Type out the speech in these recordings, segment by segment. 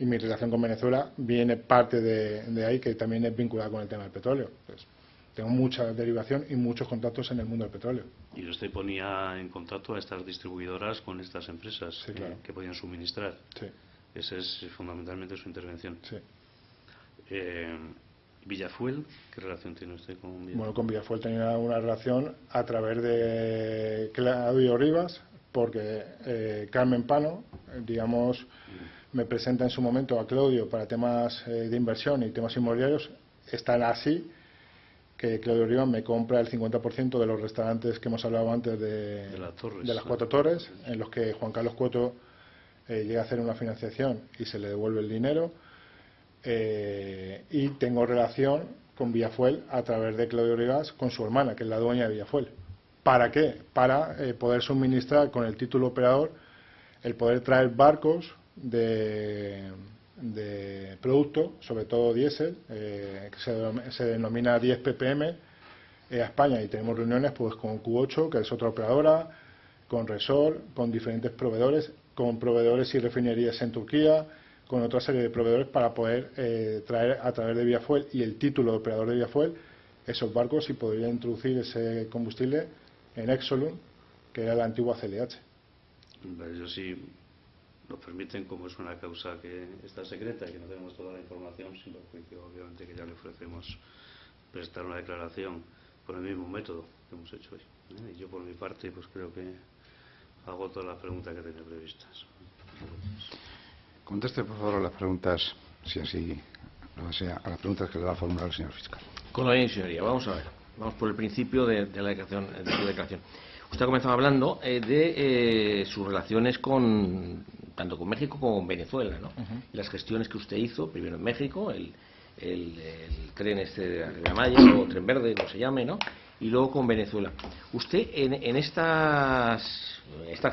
Y mi relación con Venezuela viene parte de ahí, que también es vinculada con el tema del petróleo. Entonces, tengo mucha derivación y muchos contactos en el mundo del petróleo. Y usted ponía en contacto a estas distribuidoras con estas empresas, sí, claro, que podían suministrar. Sí. Esa es fundamentalmente su intervención. Sí. Villafuel, ¿qué relación tiene usted con Villafuel? Bueno, con Villafuel tenía una relación a través de Claudio Rivas, porque Carmen Pano, digamos, me presenta en su momento a Claudio para temas de inversión y temas inmobiliarios. Están así que Claudio Rivas me compra el 50% de los restaurantes que hemos hablado antes de las 4 torres, en los que Juan Carlos Cuoto llega a hacer una financiación y se le devuelve el dinero. Y tengo relación con Villafuel a través de Claudio Rivas con su hermana, que es la dueña de Villafuel. ¿Para qué? Para poder suministrar con el título operador, el poder traer barcos de producto, sobre todo diésel, que se denomina 10 ppm, a España, y tenemos reuniones pues con Q8, que es otra operadora, con Resol, con diferentes proveedores, con proveedores y refinerías en Turquía, con otra serie de proveedores para poder traer a través de Villafuel y el título de operador de Villafuel esos barcos y poder introducir ese combustible en Exolum, que era la antigua CLH. Ellos sí nos permiten, como es una causa que está secreta y que no tenemos toda la información, sin perjuicio, obviamente, que ya le ofrecemos prestar una declaración por el mismo método que hemos hecho hoy. Y yo, por mi parte, pues creo que hago todas las preguntas que tenía previstas. Conteste, por favor, a las preguntas, si así lo desea, a las preguntas que le va a formular el señor fiscal. Con la bien, señoría. Vamos a ver. Vamos por el principio de la declaración, de su declaración. Usted ha comenzado hablando de sus relaciones tanto con México como con Venezuela, ¿no? Y las gestiones que usted hizo, primero en México, el tren este de Maya, o tren verde, como se llame, ¿no? Y luego con Venezuela. Usted en estas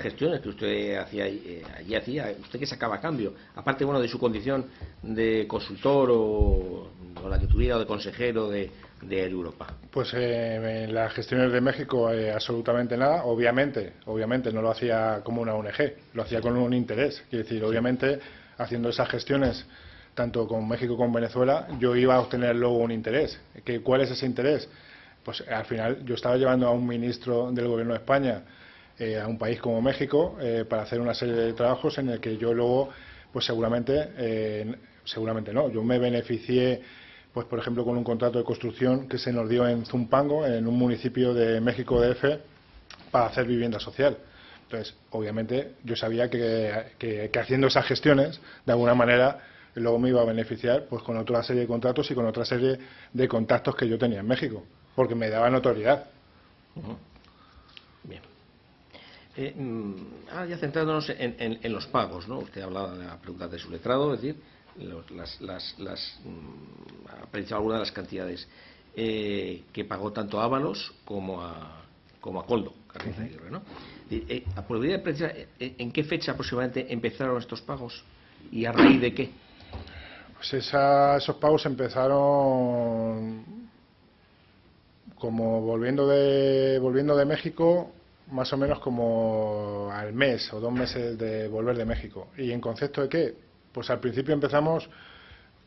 gestiones que usted allí hacía, ¿usted qué sacaba a cambio? Aparte, bueno, de su condición de consultor o la que tuviera, o de consejero de Europa. Pues en las gestiones de México absolutamente nada. Obviamente no lo hacía como una ONG, lo hacía con un interés. Quiero decir, obviamente, haciendo esas gestiones tanto con México como con Venezuela, yo iba a obtener luego un interés. ¿Cuál es ese interés? Pues al final yo estaba llevando a un ministro del Gobierno de España a un país como México para hacer una serie de trabajos en el que yo luego, pues seguramente no, yo me beneficié, pues por ejemplo, con un contrato de construcción que se nos dio en Zumpango, en un municipio de México DF, para hacer vivienda social. Entonces, obviamente, yo sabía que haciendo esas gestiones, de alguna manera, luego me iba a beneficiar pues con otra serie de contratos y con otra serie de contactos que yo tenía en México, porque me daba notoriedad. Bien. Ahora ya centrándonos en los pagos, ¿no? Usted hablaba de la pregunta de su letrado, es decir, ha precisado algunas de las cantidades que pagó tanto a Ábalos como a Coldo, Carriz Aguirre, ¿no? ¿Podría precisar en qué fecha aproximadamente empezaron estos pagos y a raíz de qué? Pues esos pagos empezaron como volviendo de México, más o menos como al mes o 2 meses de volver de México. ¿Y en concepto de qué? Pues al principio empezamos,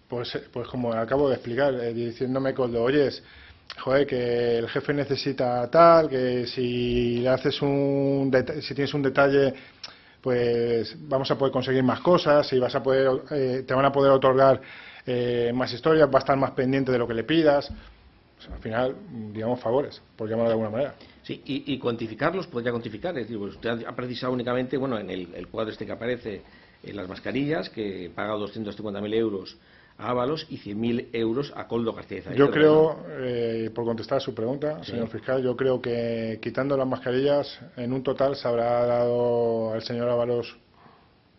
pues como acabo de explicar, diciéndome Coldo, oyes, joder, que el jefe necesita tal, que si le haces si tienes un detalle, pues vamos a poder conseguir más cosas y vas a poder, te van a poder otorgar más historias, va a estar más pendiente de lo que le pidas. Pues, al final, digamos, favores, por llamarlo de alguna manera. Sí, y cuantificarlos, podría cuantificar, es decir, pues usted ha precisado únicamente, bueno, en el cuadro este que aparece, en las mascarillas, que paga 250.000 euros a Ábalos y 100.000 euros a Coldo García Aguirre. Yo creo, por contestar a su pregunta, sí, señor fiscal, yo creo que quitando las mascarillas, en un total se habrá dado al señor Ábalos,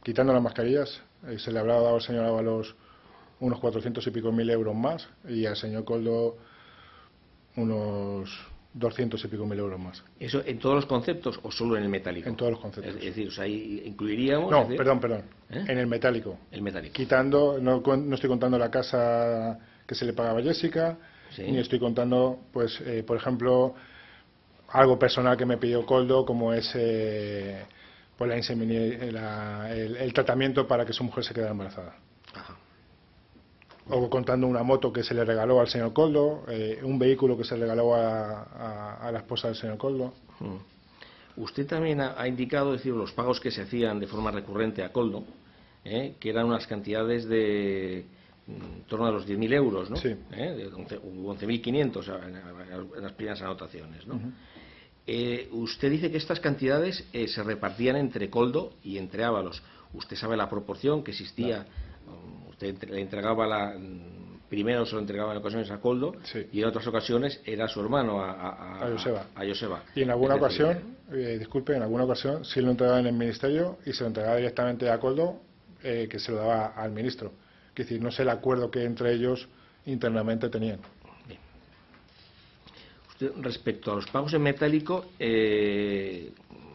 quitando las mascarillas, se le habrá dado al señor Ábalos unos 400 y pico mil euros más y al señor Coldo unos 200 y pico mil euros más. ¿Eso en todos los conceptos o solo en el metálico? En todos los conceptos. Es decir, o sea, ahí incluiríamos... No, decir, perdón. En el metálico. El metálico. Quitando, no estoy contando la casa que se le pagaba a Jessica, sí, ni estoy contando, pues, por ejemplo, algo personal que me pidió Coldo, como es pues el tratamiento para que su mujer se quedara embarazada. o contando una moto que se le regaló al señor Koldo, un vehículo que se regaló a la esposa del señor Koldo. Usted también ha indicado, es decir, los pagos que se hacían de forma recurrente a Koldo, que eran unas cantidades de en torno a los 10.000 euros, ¿no? Sí. De 11.500 en las primeras anotaciones, ¿no? Usted dice que estas cantidades se repartían entre Koldo y entre Ábalos. ¿Usted sabe la proporción que existía? Usted le entregaba primero se lo entregaba en ocasiones a Koldo, sí, y en otras ocasiones era su hermano a Joseba. Y en alguna ocasión, disculpe, en alguna ocasión sí lo entregaba en el ministerio y se lo entregaba directamente a Koldo, que se lo daba al ministro. Es decir, no sé el acuerdo que entre ellos internamente tenían. Bien. Usted, respecto a los pagos en metálico,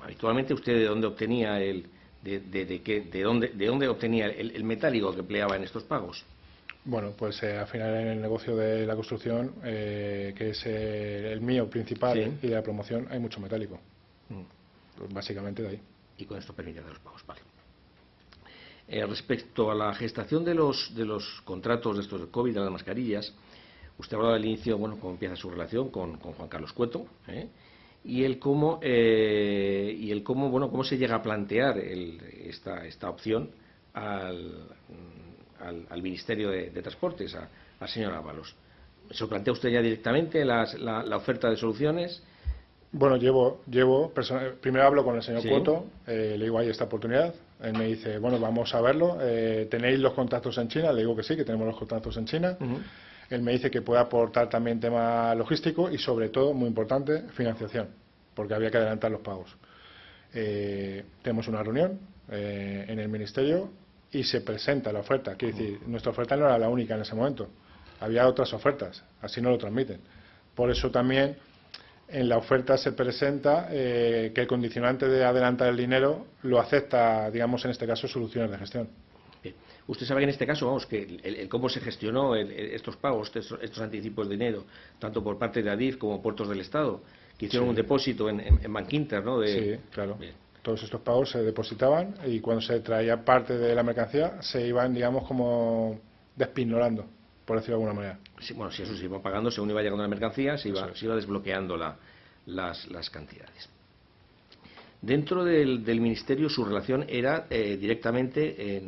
habitualmente usted de dónde obtenía de dónde obtenía el metálico que empleaba en estos pagos. Bueno, pues al final en el negocio de la construcción, que es el mío principal, sí, y de la promoción, hay mucho metálico. Pues básicamente de ahí. Y con esto permite hacer los pagos, vale. Respecto a la gestación de los contratos de estos del COVID, de las mascarillas, usted hablaba al inicio, bueno, cómo empieza su relación con Juan Carlos Cueto, y el cómo bueno, cómo se llega a plantear esta opción al Ministerio de Transportes, al señor Ábalos. ¿Se lo plantea usted ya directamente la oferta de soluciones? Bueno, primero hablo con el señor sí, Cueto, le digo, hay esta oportunidad. Él me dice, bueno, vamos a verlo. ¿Tenéis los contactos en China? Le digo que sí, que tenemos los contactos en China. Él me dice que puede aportar también tema logístico y, sobre todo, muy importante, financiación, porque había que adelantar los pagos. Tenemos una reunión en el ministerio y se presenta la oferta. Quiere decir, nuestra oferta no era la única en ese momento. Había otras ofertas, así no lo transmiten. Por eso también en la oferta se presenta que el condicionante de adelantar el dinero lo acepta, digamos, en este caso, Soluciones de Gestión. Bien. Usted sabe que en este caso, vamos, que el cómo se gestionó estos pagos, estos anticipos de dinero, tanto por parte de Adif como Puertos del Estado, que hicieron un depósito en Bankinter, ¿no? Sí, claro. Bien. Todos estos pagos se depositaban y cuando se traía parte de la mercancía se iban, digamos, como despignorando, por decirlo de alguna manera. Sí, bueno, si eso se iba pagando, según iba llegando la mercancía, se iba desbloqueando las cantidades. Dentro del Ministerio, su relación era directamente,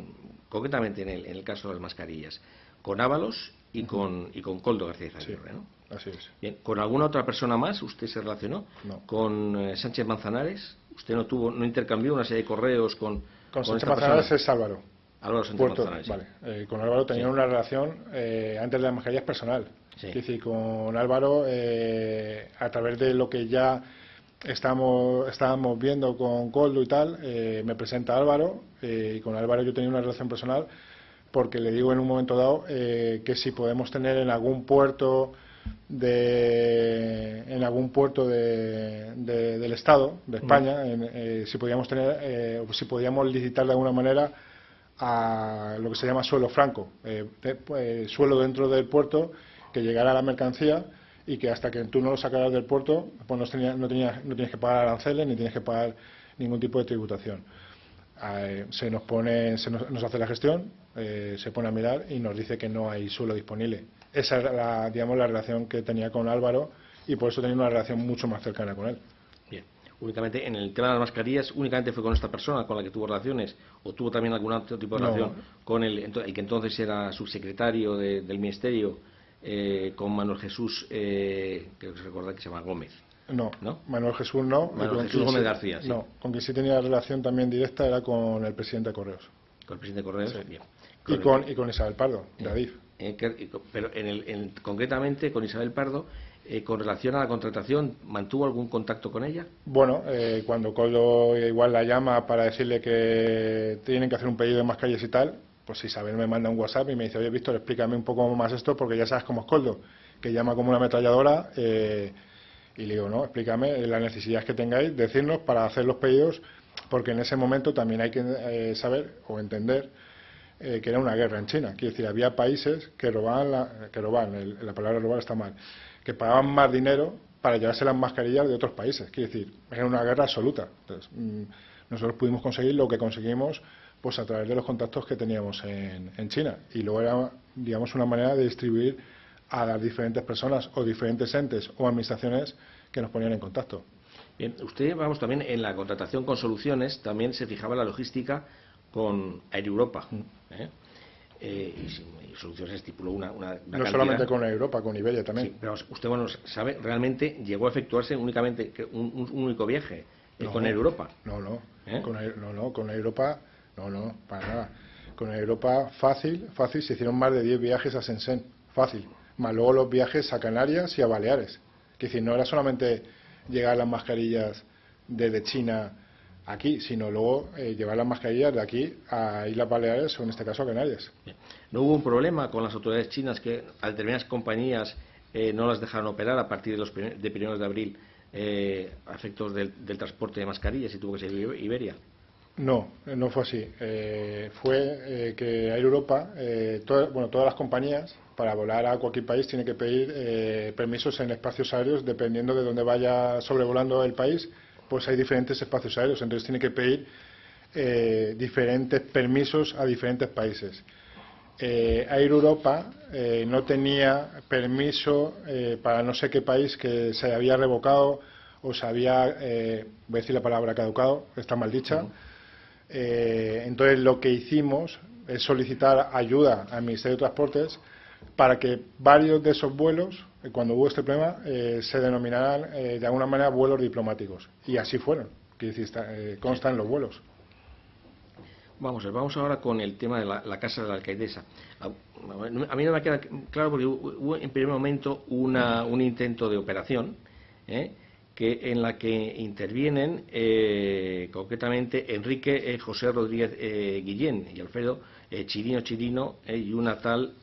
concretamente en el caso de las mascarillas, con Ábalos y con Koldo García Aguirre, ¿no? Así es. Bien, ¿con alguna otra persona más usted se relacionó? No. ¿Con Sánchez Manzanares? ¿Usted no intercambió una serie de correos con Sánchez Manzanares? Es Álvaro. Álvaro Sánchez Manzanares. Vale. Con Álvaro tenía una relación antes de las mascarillas personal. Sí. Es decir, con Álvaro, a través de lo que ya estábamos viendo con Koldo y tal, me presenta Álvaro, y con Álvaro yo tenía una relación personal porque le digo en un momento dado que si podemos tener en algún puerto del Estado de España, si podíamos tener, si podíamos licitar de alguna manera a lo que se llama suelo franco, suelo dentro del puerto, que llegara la mercancía y que hasta que tú no lo sacaras del puerto, pues no tienes que pagar aranceles ni tienes que pagar ningún tipo de tributación. Nos hace la gestión, se pone a mirar y nos dice que no hay suelo disponible. Esa era la relación que tenía con Álvaro, y por eso tenía una relación mucho más cercana con él. Bien. Únicamente en el tema de las mascarillas, únicamente fue con esta persona con la que tuvo relaciones, o tuvo también algún otro tipo de relación con el que entonces era subsecretario del ministerio, con Manuel Jesús, creo que se recuerda que se llama Gómez. No, Manuel Jesús no. Manuel Jesús Gómez García, sí. No, con quien sí tenía relación también directa era con el presidente de Correos. Con el presidente de Correos, sí. Bien. Y con Isabel Pardo, de Adif. Pero concretamente con Isabel Pardo, con relación a la contratación, ¿mantuvo algún contacto con ella? Bueno, cuando Koldo igual la llama para decirle que tienen que hacer un pedido de mascarillas y tal, pues Isabel me manda un WhatsApp y me dice, oye, Víctor, explícame un poco más esto, porque ya sabes cómo es Koldo, que llama como una ametralladora, y le digo, no, explícame las necesidades que tengáis, decirnos para hacer los pedidos, porque en ese momento también hay que saber o entender que era una guerra en China. Quiere decir, había países que robaban, la palabra robar está mal, que pagaban más dinero para llevarse las mascarillas de otros países. Quiere decir, era una guerra absoluta. Entonces, nosotros pudimos conseguir lo que conseguimos pues a través de los contactos que teníamos en China. Y luego era, digamos, una manera de distribuir a las diferentes personas o diferentes entes o administraciones que nos ponían en contacto. Bien, usted, vamos, también en la contratación con Soluciones también se fijaba en la logística con Air Europa. Y Soluciones estipuló una No cantidad. solamente con Europa, con Iberia también. Sí, pero usted, bueno, sabe, realmente llegó a efectuarse únicamente un único viaje con Air Europa. No, ¿Eh? con Air Europa, no, para nada. Con Air Europa, fácil, se hicieron más de 10 viajes a Shenzhen, fácil. Más luego los viajes a Canarias y a Baleares. Es decir, no era solamente llegar las mascarillas desde China aquí, sino luego llevar las mascarillas de aquí a Islas Baleares o en este caso a Canarias. Bien. ¿No hubo un problema con las autoridades chinas que a determinadas compañías no las dejaron operar a partir de primeros de abril a efectos del transporte de mascarillas y tuvo que ser Iberia? No fue así. Fue que Air Europa, todas las compañías, para volar a cualquier país, tienen que pedir permisos en espacios aéreos, dependiendo de dónde vaya sobrevolando el país, pues hay diferentes espacios aéreos, entonces tiene que pedir diferentes permisos a diferentes países. Air Europa no tenía permiso para no sé qué país que se había revocado o se había, voy a decir la palabra caducado, está mal dicha. Entonces lo que hicimos es solicitar ayuda al Ministerio de Transportes para que varios de esos vuelos, cuando hubo este problema, se denominaran de alguna manera vuelos diplomáticos. Y así fueron, constan los vuelos. Vamos ahora con el tema de la casa de la alcaidesa. A mí no me queda claro porque hubo en primer momento un intento de operación en la que intervienen concretamente Enrique José Rodríguez Guillén y Alfredo Chirino y una tal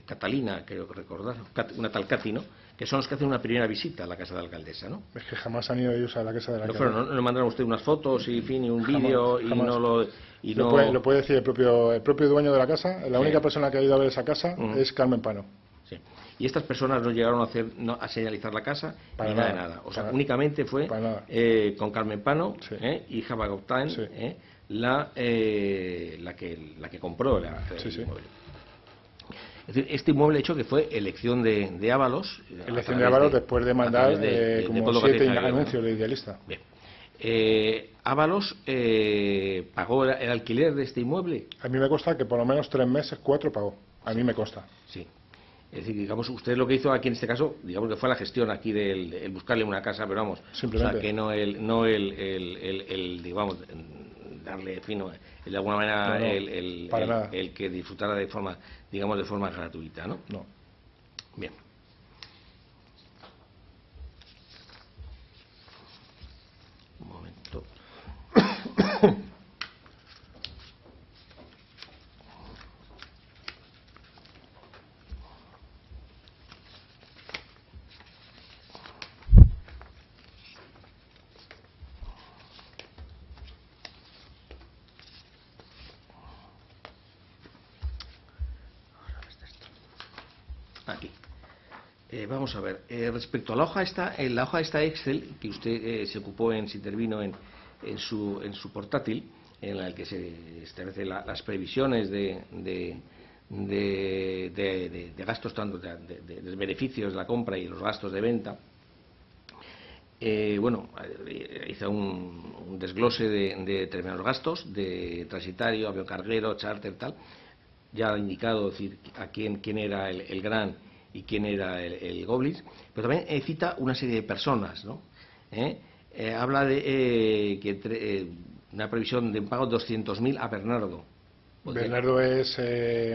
Catalina, creo que recordar, una tal Cati, ¿no? Que son los que hacen una primera visita a la casa de la alcaldesa, ¿no? Es que jamás han ido ellos a la casa de la alcaldesa. ¿No le mandaron a usted unas fotos y un vídeo y jamás. no lo... Y no... Lo puede decir el propio dueño de la casa. La única persona que ha ido a ver esa casa es Carmen Pano. Sí. Y estas personas no llegaron a señalizar la casa para ni nada, nada de nada. O sea, únicamente fue con Carmen Pano, sí. Y Java Goptain, sí. la que compró el inmueble. Es decir, este inmueble hecho que fue elección de Ábalos. Elección de Ábalos después de mandar como 7 anuncios de Idealista. Bien. Ábalos pagó el alquiler de este inmueble. A mí me consta que por lo menos 3 meses, 4 pagó. A mí me consta. Sí. Es decir, digamos, usted lo que hizo aquí en este caso, digamos que fue la gestión aquí el buscarle una casa, pero vamos, simplemente. O sea, que no digamos, darle fino, de alguna manera, el que disfrutara de forma, digamos, de forma gratuita, ¿no? No. Bien. Un momento. Aquí. Vamos a ver. Respecto a la hoja esta Excel que usted se ocupó se intervino en su portátil, en la que se establecen las previsiones de gastos, tanto de beneficios de la compra y los gastos de venta. Hizo un desglose de determinados gastos, de transitario, avión carguero, charter, tal. Ya ha indicado, decir, a quién era el Gran y quién era el Goblins, pero también cita una serie de personas, ¿no? Habla de una previsión de un pago de 200.000 a Bernardo. Bernardo es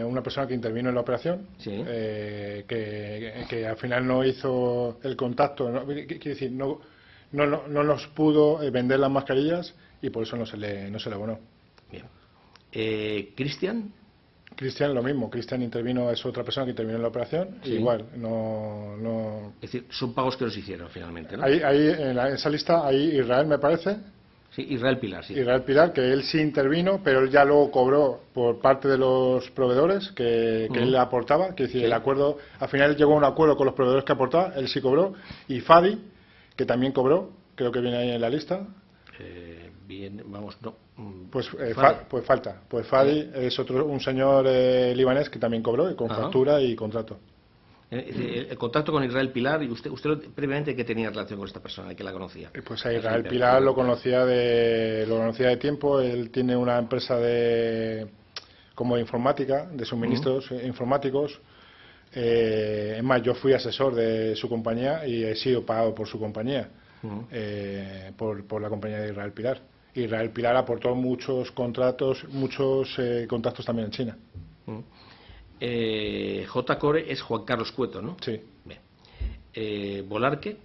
una persona que intervino en la operación, sí. Que al final no hizo el contacto, quiere decir, no nos pudo vender las mascarillas y por eso no se le abonó. Bien. Cristian, lo mismo. Cristian intervino, es otra persona que intervino en la operación. Sí. Igual, no. Es decir, son pagos que no se hicieron finalmente, ¿no? Ahí en esa lista hay Israel, me parece. Sí, Israel Pilar, sí. Israel Pilar, que él sí intervino, pero él ya luego cobró por parte de los proveedores que él le aportaba. Que decir, sí. El acuerdo, al final llegó a un acuerdo con los proveedores que aportaba, él sí cobró. Y Fadi, que también cobró, creo que viene ahí en la lista. Bien, vamos, no. Pues, Fadi. pues falta. Pues Fadi es un señor libanés que también cobró, y con Ajá. factura y contrato. El contacto con Israel Pilar, y usted previamente, ¿qué tenía relación con esta persona y que la conocía? Pues a Israel Pilar lo conocía de tiempo. Él tiene una empresa como de informática, de suministros informáticos. Es más, yo fui asesor de su compañía y he sido pagado por su compañía, por la compañía de Israel Pilar. Israel Pilar aportó muchos contactos también en China. J-Core es Juan Carlos Cueto, ¿no? Sí. Bien. Volarque,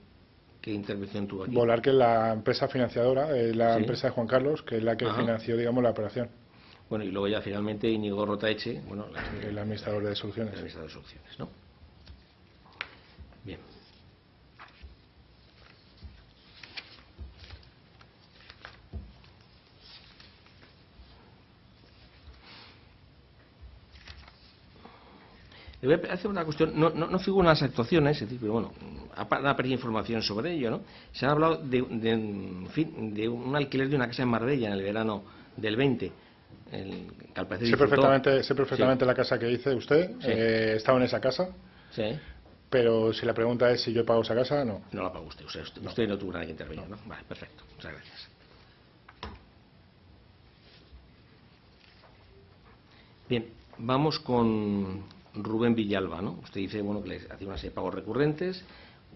¿qué intervención tuvo aquí? Volarque es la empresa financiadora, la Sí. empresa de Juan Carlos, que es la que Ajá. financió, digamos, la operación. Bueno, y luego ya finalmente Íñigo Rotaeche, bueno, El administrador de soluciones. el administrador de soluciones, ¿no? Bien. Le voy a hacer una cuestión, no figuran las actuaciones, es decir, pero bueno, ha aparecido información sobre ello, ¿no? Se ha hablado en fin, de un alquiler de una casa en Marbella en el verano del 20. Que al parecer Sé disfrutó. perfectamente Sí. la casa que dice usted. Sí. Estaba en esa casa, Sí. pero si la pregunta es si yo pago esa casa, no. No la pagó usted, usted no tuvo nada que intervenir, ¿no? Vale, perfecto. Muchas gracias. Bien, vamos con Rubén Villalba, ¿no? Usted dice, bueno, que le hacía una serie de pagos recurrentes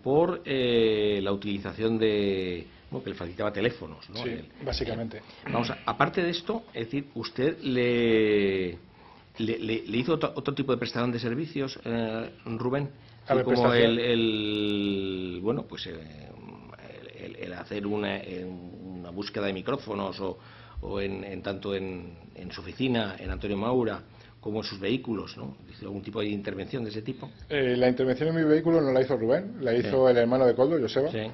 por la utilización de... Bueno, que le facilitaba teléfonos, ¿no? Sí, básicamente. Vamos aparte de esto, es decir, usted le hizo otro tipo de prestación de servicios, Rubén, A ver, como prestación. bueno, pues el hacer una búsqueda de micrófonos o tanto en su oficina, en Antonio Maura, como en sus vehículos, ¿no? ¿Hizo algún tipo de intervención de ese tipo? La intervención en mi vehículo no la hizo Rubén, la hizo el hermano de Coldo, Joseba. Sí.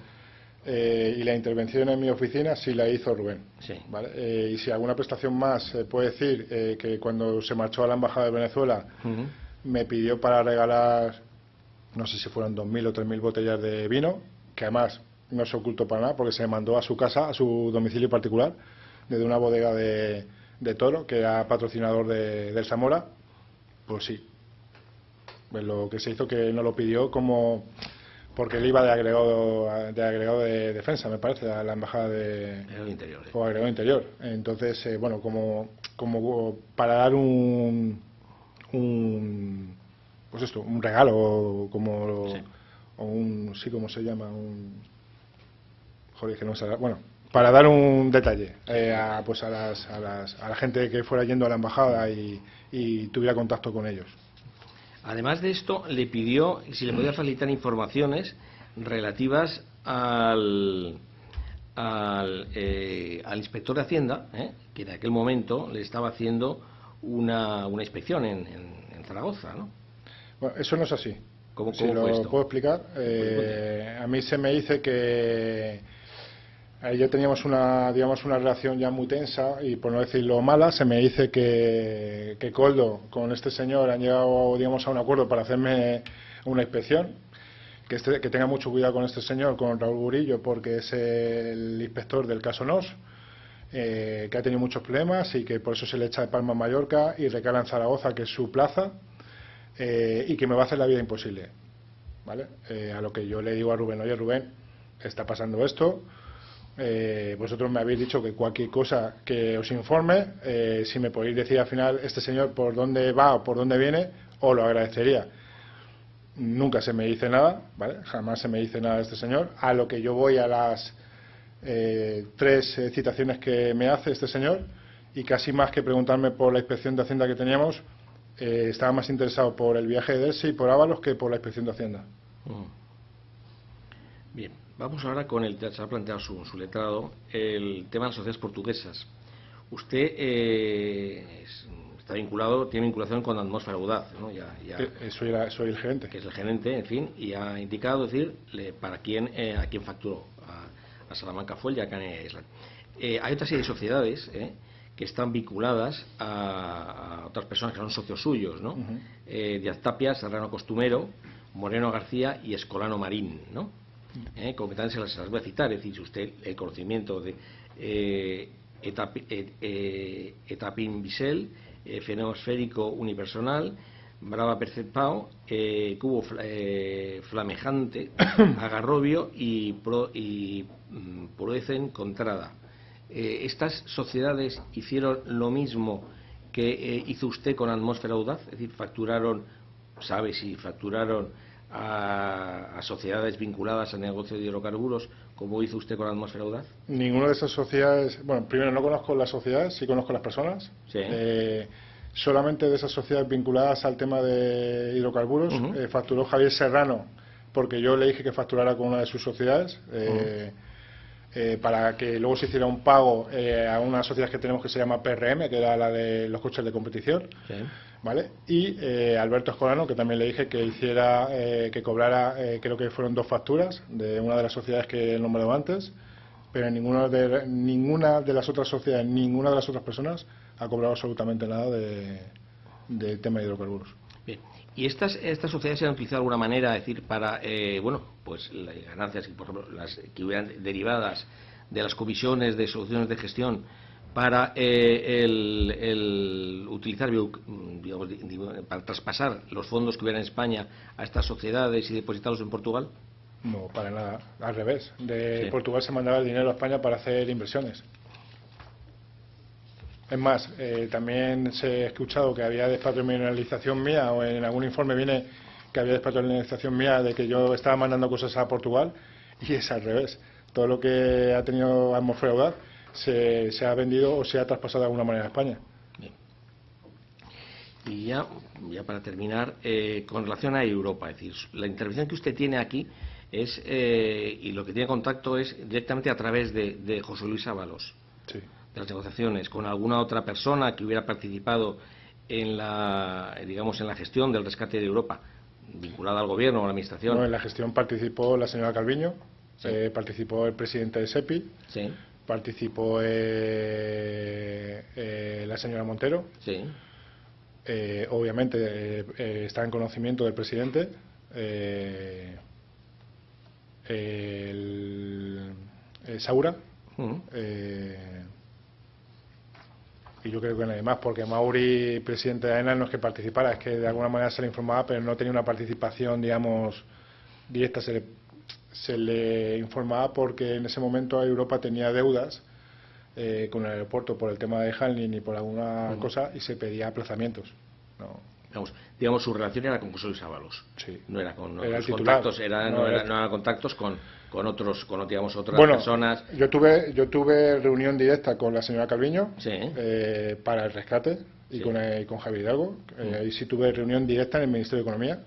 Y la intervención en mi oficina sí la hizo Rubén. Sí. ¿Vale? Y si alguna prestación más puede decir que cuando se marchó a la embajada de Venezuela me pidió para regalar, no sé si fueron 2.000 o 3.000 botellas de vino, que además no se ocultó para nada porque se mandó a su casa, a su domicilio particular, desde una bodega de Toro, que era patrocinador del Zamora. Pues sí, pues lo que se hizo que no lo pidió como... porque él iba de agregado de defensa, me parece, a la embajada El interior. o agregado interior. Entonces, bueno, como para dar pues esto, un regalo, como Sí. o ¿cómo se llama? Joder, que no sé, bueno, para dar un detalle a la gente que fuera yendo a la embajada y tuviera contacto con ellos. Además de esto, le pidió si le podía facilitar informaciones relativas al inspector de Hacienda, que en aquel momento le estaba haciendo una inspección en Zaragoza, ¿no? Bueno, eso no es así. ¿Cómo Si fue lo esto? puedo explicar. A mí se me dice que ya teníamos una relación ya muy tensa y, por no decirlo mala, se me dice que Coldo con este señor han llegado, digamos, a un acuerdo para hacerme una inspección, que tenga mucho cuidado con este señor, con Raúl Burillo, porque es el inspector del caso NOS, que ha tenido muchos problemas y que por eso se le echa de Palma a Mallorca y recala en Zaragoza, que es su plaza, y que me va a hacer la vida imposible, ¿vale? A lo que yo le digo a Rubén: oye, Rubén, está pasando esto. Vosotros me habéis dicho que cualquier cosa que os informe, si me podéis decir al final este señor por dónde va o por dónde viene, os lo agradecería. Nunca se me dice nada, ¿vale? Jamás se me dice nada de este señor. A lo que yo voy a las 3 citaciones que me hace este señor, y casi más que preguntarme por la inspección de Hacienda que teníamos, estaba más interesado por el viaje de Dersi y por Ábalos que por la inspección de Hacienda. Bien, vamos ahora con se ha planteado su letrado, el tema de las sociedades portuguesas. Usted tiene vinculación con Atmósfera Audaz, ¿no? Soy el gerente. Que es el gerente, en fin, y ha indicado, decir, a quién facturó. A Salamanca Fuel y a Canea Island. Hay otra serie de sociedades que están vinculadas a otras personas que son socios suyos, ¿no? Díaz Tapia, Serrano Costumero, Moreno García y Escolano Marín, ¿no? Como que también se las voy a citar, es decir, si usted el conocimiento de Etapin Bisel, Fenosférico Unipersonal, Brava Percepao, Cubo Flamejante, Agarrobio y Proecen Contrada. ¿Estas sociedades hicieron lo mismo que hizo usted con Atmósfera Audaz? Es decir, facturaron, ¿sabe si facturaron a sociedades vinculadas al negocio de hidrocarburos como hizo usted con Atmósfera Audaz? Ninguna de esas sociedades, bueno, primero no conozco las sociedades, sí conozco las personas. Sí. Solamente de esas sociedades vinculadas al tema de hidrocarburos facturó Javier Serrano, porque yo le dije que facturara con una de sus sociedades, para que luego se hiciera un pago a una sociedad que tenemos que se llama PRM, que era la de los coches de competición. Sí. ¿Vale? Y Alberto Escolano, que también le dije que hiciera, que cobrara, creo que fueron 2 facturas de una de las sociedades que he nombrado antes, pero ninguna de las otras sociedades, ninguna de las otras personas ha cobrado absolutamente nada del tema de hidrocarburos. Bien. ¿Y estas sociedades se han utilizado de alguna manera, es decir, para, pues las ganancias, por ejemplo, las que hubieran derivadas de las comisiones de soluciones de gestión, para utilizar, digamos, para traspasar los fondos que hubiera en España a estas sociedades y depositarlos en Portugal? No, para nada, al revés. De Sí. Portugal se mandaba el dinero a España para hacer inversiones. Es más, también se ha escuchado que había despatrimonialización mía, o en algún informe viene que había despatrimonialización mía de que yo estaba mandando cosas a Portugal, y es al revés. Todo lo que ha tenido Atmósfera Audaz se ha vendido o se ha traspasado de alguna manera a España. Bien. Y ya para terminar, con relación a Europa, es decir, la intervención que usted tiene aquí es, y lo que tiene contacto es directamente a través de José Luis Ábalos. Sí. De las negociaciones, con alguna otra persona que hubiera participado en la gestión del rescate de Europa, vinculada al gobierno o a la administración. No, en la gestión participó la señora Calviño, sí. Participó el presidente de SEPI, sí. Participó la señora Montero, sí. Obviamente está en conocimiento del presidente, Saura, y yo creo que nadie más, porque Mauri, presidente de AENA, no es que participara, es que de alguna manera se le informaba, pero no tenía una participación, digamos, directa. Se le informaba porque en ese momento Europa tenía deudas con el aeropuerto por el tema de handling y por alguna cosa, y se pedía aplazamientos. No. Digamos, su relación era con José Luis Ábalos. Sí. No era con era otros contactos, no eran contactos con otras personas. Yo tuve reunión directa con la señora Calviño, sí. Para el rescate, y sí. con Javier Hidalgo. Ahí sí tuve reunión directa en el Ministerio de Economía.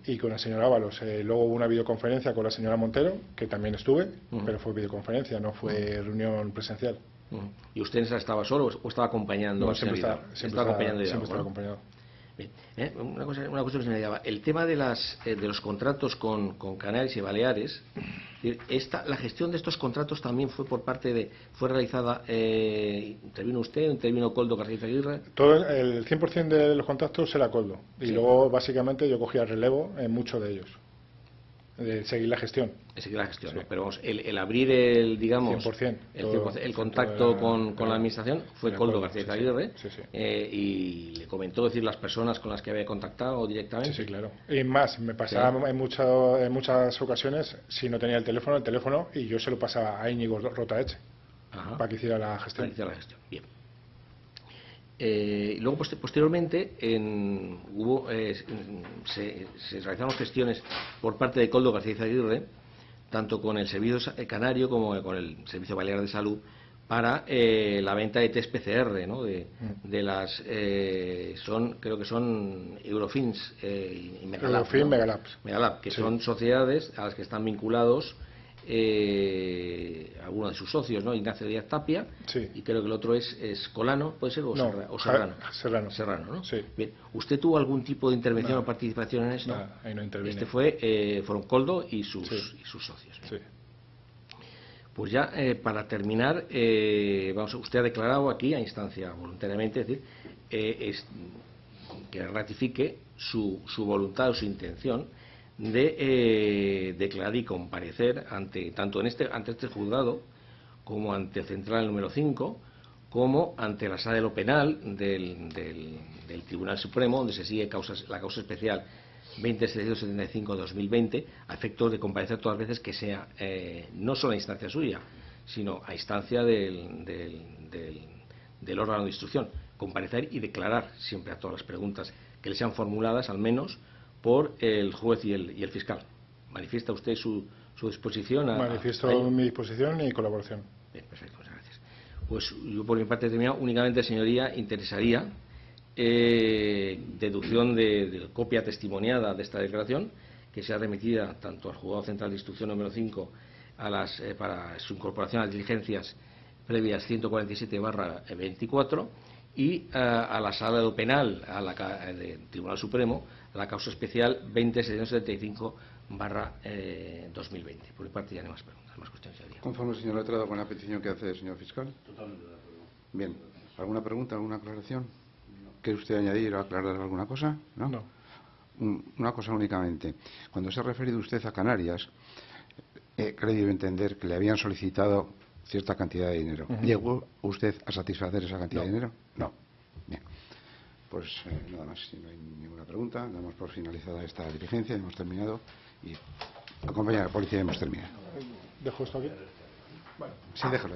Y con la señora Ábalos. Luego hubo una videoconferencia con la señora Montero, que también estuve, pero fue videoconferencia, no fue reunión presencial. ¿Y usted estaba solo o estaba acompañando? No, siempre estaba acompañado. Bien. Una cosa que se me daba, el tema de los contratos con Canarias y Baleares, la gestión de estos contratos también fue realizada, ¿intervino usted, intervino Koldo García Aguirre? Todo el 100% de los contratos era Koldo, y sí. Luego básicamente yo cogía relevo en muchos de ellos, de seguir la gestión. Sí. ¿no? Pero vamos, el abrir 100%, el contacto con la administración fue Koldo García Aguirre, sí. Y le comentó decir las personas con las que había contactado directamente. Sí, claro. Y más, me pasaba en muchas ocasiones, si no tenía el teléfono, y yo se lo pasaba a Íñigo Rotaeche para que hiciera la gestión. Bien. Luego posteriormente se realizaron gestiones por parte de Koldo García Aguirre, tanto con el Servicio Canario como con el Servicio Balear de Salud, para la venta de test PCR, ¿no? de las creo que son Eurofins y Megalab, ¿no? Megalab, que sí. Son sociedades a las que están vinculados algunos de sus socios, ¿no? Ignacio Díaz Tapia, sí. Y creo que el otro es Colano, ¿puede ser? Serrano, ¿no? Sí. Bien. ¿Usted tuvo algún tipo de intervención o participación en esto? Nada, ahí no intervine. Fueron Koldo y sus socios. Sí. Pues ya, para terminar, usted ha declarado aquí, a instancia voluntariamente, es decir, que ratifique su voluntad o su intención de declarar y comparecer ante este juzgado como ante el central número 5, como ante la sala de lo penal del Tribunal Supremo, donde se sigue la causa especial 20.775/2020, a efectos de comparecer todas las veces que sea, no solo a instancia suya, sino a instancia del órgano de instrucción, comparecer y declarar siempre a todas las preguntas que le sean formuladas, al menos por el juez y el fiscal. ¿Manifiesta usted su disposición Manifiesto mi disposición y colaboración. Bien, perfecto, muchas gracias. Pues yo por mi parte he terminado. Únicamente, señoría, interesaría deducción de copia testimoniada de esta declaración, que sea remitida tanto al Juzgado Central de Instrucción número 5 para su incorporación a las diligencias previas 147/24 y a la Sala de lo Penal del Tribunal Supremo a la causa especial 20.775/2020. Por mi parte ya no hay más preguntas, más cuestiones, señoría. ¿Conforme, señor letrado, con la petición que hace el señor fiscal? Totalmente de acuerdo. Bien. ¿Alguna pregunta, alguna aclaración? ¿Quiere usted añadir o aclarar alguna cosa? No. Una cosa únicamente. Cuando se ha referido usted a Canarias, he creído entender que le habían solicitado cierta cantidad de dinero. ¿Llegó usted a satisfacer esa cantidad de dinero? No. Bien. Pues nada más. Si no hay ninguna pregunta, damos por finalizada esta diligencia. Hemos terminado y acompañar a la policía y hemos terminado. ¿Dejo esto aquí? Sí, déjalo.